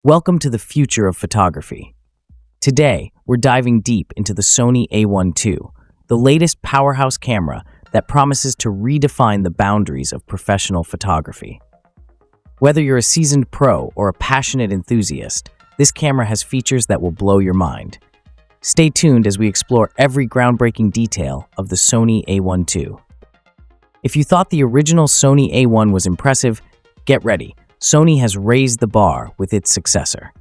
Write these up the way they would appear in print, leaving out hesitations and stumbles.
Welcome to the future of photography. Today, we're diving deep into the Sony A1 II, the latest powerhouse camera that promises to redefine the boundaries of professional photography. Whether you're a seasoned pro or a passionate enthusiast, this camera has features that will blow your mind. Stay tuned as we explore every groundbreaking detail of the Sony A1 II. If you thought the original Sony A1 was impressive, get ready. Sony has raised the bar with its successor.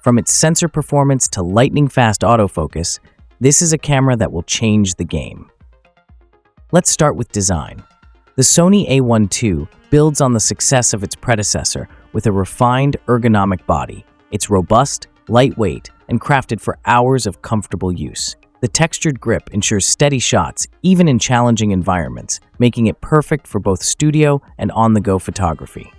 From its sensor performance to lightning-fast autofocus, this is a camera that will change the game. Let's start with design. The Sony A1 II builds on the success of its predecessor with a refined ergonomic body. It's robust, lightweight, and crafted for hours of comfortable use. The textured grip ensures steady shots even in challenging environments, making it perfect for both studio and on-the-go photography.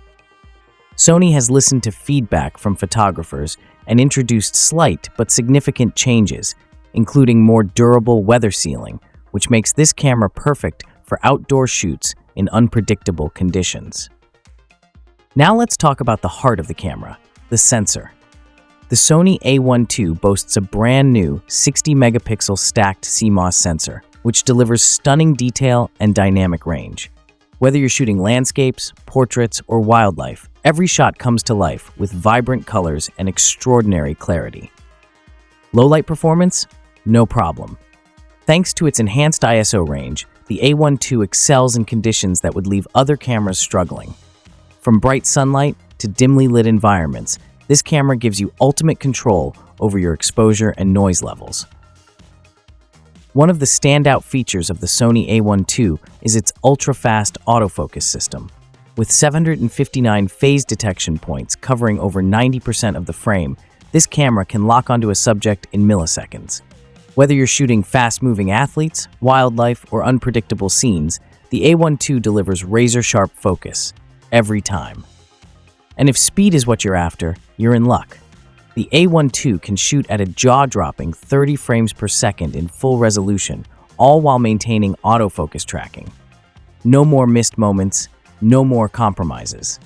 Sony has listened to feedback from photographers and introduced slight but significant changes, including more durable weather sealing, which makes this camera perfect for outdoor shoots in unpredictable conditions. Now let's talk about the heart of the camera, the sensor. The Sony A1 II boasts a brand new 60-megapixel stacked CMOS sensor, which delivers stunning detail and dynamic range. Whether you're shooting landscapes, portraits, or wildlife, every shot comes to life with vibrant colors and extraordinary clarity. Low-light performance? No problem. Thanks to its enhanced ISO range, the A1 II excels in conditions that would leave other cameras struggling. From bright sunlight to dimly lit environments, this camera gives you ultimate control over your exposure and noise levels. One of the standout features of the Sony A1 II is its ultra-fast autofocus system. With 759 phase detection points covering over 90% of the frame, this camera can lock onto a subject in milliseconds. Whether you're shooting fast-moving athletes, wildlife, or unpredictable scenes, the A1 II delivers razor-sharp focus every time. And if speed is what you're after, you're in luck. The A1 II can shoot at a jaw-dropping 30 frames per second in full resolution, all while maintaining autofocus tracking. No more missed moments, no more compromises.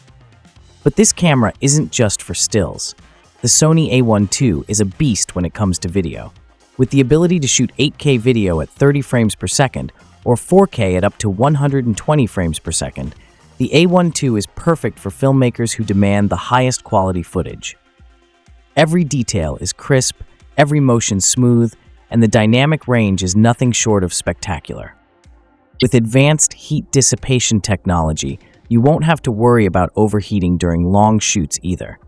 But this camera isn't just for stills. The Sony A1 II is a beast when it comes to video. With the ability to shoot 8K video at 30 frames per second or 4K at up to 120 frames per second, the A1 II is perfect for filmmakers who demand the highest quality footage. Every detail is crisp, every motion smooth, and the dynamic range is nothing short of spectacular. With advanced heat dissipation technology, you won't have to worry about overheating during long shoots either.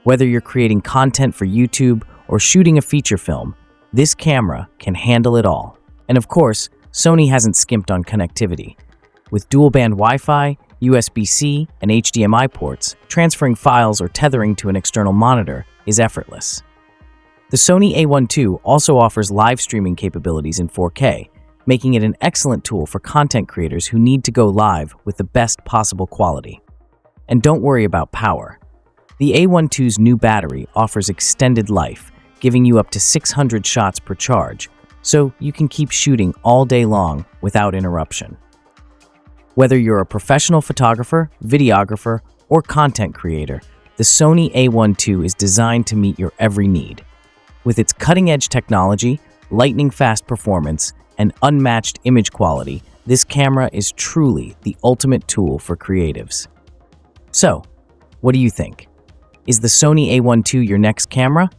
Whether you're creating content for YouTube or shooting a feature film, this camera can handle it all. And of course, Sony hasn't skimped on connectivity. With dual-band Wi-Fi, USB-C, and HDMI ports, transferring files or tethering to an external monitor is effortless. The Sony A1 II also offers live streaming capabilities in 4K, making it an excellent tool for content creators who need to go live with the best possible quality. And don't worry about power. The A1 II's new battery offers extended life, giving you up to 600 shots per charge, so you can keep shooting all day long without interruption. Whether you're a professional photographer, videographer, or content creator, the Sony A1 II is designed to meet your every need. With its cutting-edge technology, lightning-fast performance, and unmatched image quality, this camera is truly the ultimate tool for creatives. So, what do you think? Is the Sony A1 II your next camera?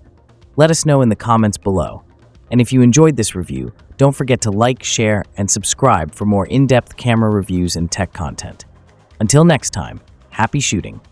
Let us know in the comments below. And if you enjoyed this review, don't forget to like, share, and subscribe for more in-depth camera reviews and tech content. Until next time, happy shooting!